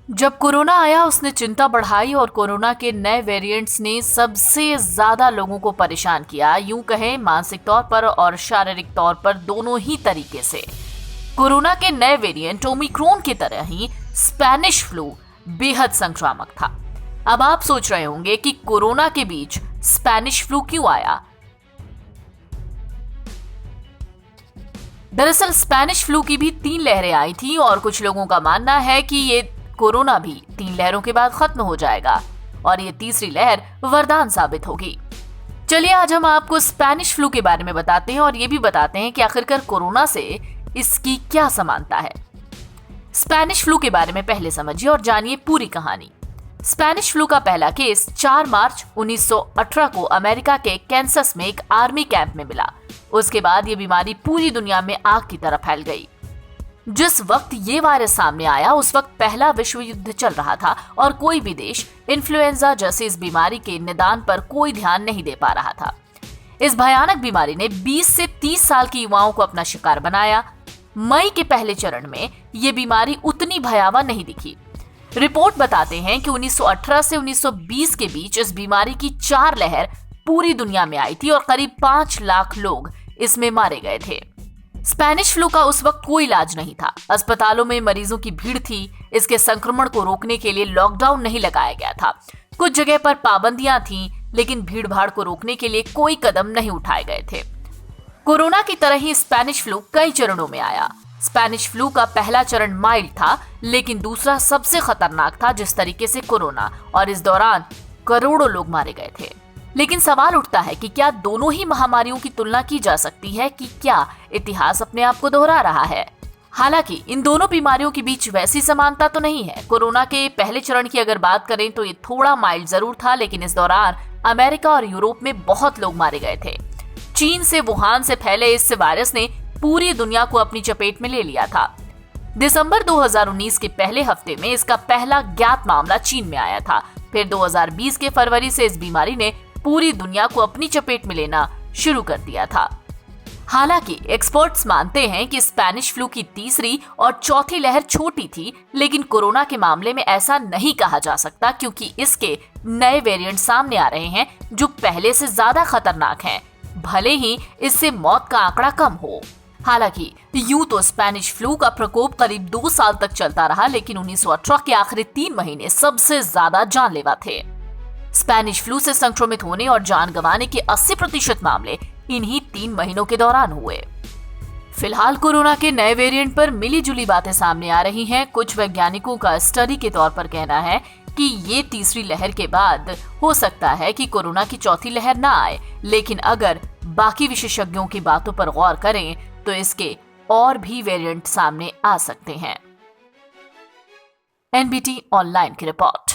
जब कोरोना आया उसने चिंता बढ़ाई और कोरोना के नए वेरिएंट्स ने सबसे ज्यादा लोगों को परेशान किया, यूं कहें मानसिक तौर पर और शारीरिक तौर पर दोनों ही तरीके से। कोरोना के नए वेरिएंट ओमिक्रॉन की तरह ही स्पेनिश फ्लू बेहद संक्रामक था। अब आप सोच रहे होंगे कि कोरोना के बीच स्पेनिश फ्लू क्यों आया। दरअसल स्पेनिश फ्लू की भी 3 लहरें आई थी और कुछ लोगों का मानना है कि ये कोरोना भी 3 लहरों के बाद खत्म हो जाएगा और ये तीसरी लहर वरदान साबित होगी। चलिए आज हम आपको स्पेनिश फ्लू के बारे में बताते हैं और ये भी बताते हैं कि आखिरकार कोरोना से इसकी क्या समानता है। स्पेनिश फ्लू के बारे में पहले समझिए और जानिए पूरी कहानी। स्पेनिश फ्लू का पहला केस 4 मार्च 1918 को अमेरिका के कैंसस में एक आर्मी कैंप में मिला। उसके बाद ये बीमारी पूरी दुनिया में आग की तरह फैल गई। जिस वक्त ये वायरस सामने आया उस वक्त पहला विश्व युद्ध चल रहा था और कोई भी देश इन्फ्लुएंजा जैसी इस बीमारी के निदान पर कोई ध्यान नहीं दे पा रहा था। इस भयानक बीमारी ने 20 से 30 साल के युवाओं को अपना शिकार बनाया। मई के पहले चरण में ये बीमारी उतनी भयावह नहीं दिखी। रिपोर्ट बताते हैं कि 1918 से 1920 के बीच इस बीमारी की 4 लहर पूरी दुनिया में आई थी और करीब 5 लाख लोग इसमें मारे गए थे। स्पेनिश फ्लू का उस वक्त कोई इलाज नहीं था। अस्पतालों में मरीजों की भीड़ थी। इसके संक्रमण को रोकने के लिए लॉकडाउन नहीं लगाया गया था। कुछ जगह पर पाबंदियां थीं, लेकिन भीड़ भाड़ को रोकने के लिए कोई कदम नहीं उठाए गए थे। कोरोना की तरह ही स्पेनिश फ्लू कई चरणों में आया। स्पेनिश फ्लू का पहला चरण माइल्ड था, लेकिन दूसरा सबसे खतरनाक था जिस तरीके से कोरोना, और इस दौरान करोड़ों लोग मारे गए थे। लेकिन सवाल उठता है कि क्या दोनों ही महामारियों की तुलना की जा सकती है कि क्या इतिहास अपने आप को दोहरा रहा है। हालांकि इन दोनों बीमारियों के बीच वैसी समानता तो नहीं है। कोरोना के पहले चरण की अगर बात करें तो ये थोड़ा माइल्ड जरूर था, लेकिन इस दौरान अमेरिका और यूरोप में बहुत लोग मारे गए थे। चीन से वुहान से फैले इस वायरस ने पूरी दुनिया को अपनी चपेट में ले लिया था। दिसंबर 2019 के पहले हफ्ते में इसका पहला ज्ञात मामला चीन में आया था। फिर 2020 के फरवरी से इस बीमारी ने पूरी दुनिया को अपनी चपेट में लेना शुरू कर दिया था। हालांकि एक्सपर्ट्स मानते हैं कि स्पेनिश फ्लू की तीसरी और चौथी लहर छोटी थी, लेकिन कोरोना के मामले में ऐसा नहीं कहा जा सकता क्योंकि इसके नए वेरिएंट सामने आ रहे हैं जो पहले से ज्यादा खतरनाक हैं, भले ही इससे मौत का आंकड़ा कम हो। हालांकि यूं तो स्पेनिश फ्लू का प्रकोप करीब 2 साल तक चलता रहा, लेकिन 1918 के आखिरी 3 महीने सबसे ज्यादा जानलेवा थे। स्पेनिश फ्लू से संक्रमित होने और जान गंवाने के 80% मामले इन्हीं 3 महीनों के दौरान हुए। फिलहाल कोरोना के नए वेरिएंट पर मिली जुली बातें सामने आ रही हैं। कुछ वैज्ञानिकों का स्टडी के तौर पर कहना है कि ये तीसरी लहर के बाद हो सकता है कि कोरोना की चौथी लहर ना आए, लेकिन अगर बाकी विशेषज्ञों की बातों पर गौर करें तो इसके और भी वेरिएंट सामने आ सकते हैं। एनबीटी ऑनलाइन की रिपोर्ट।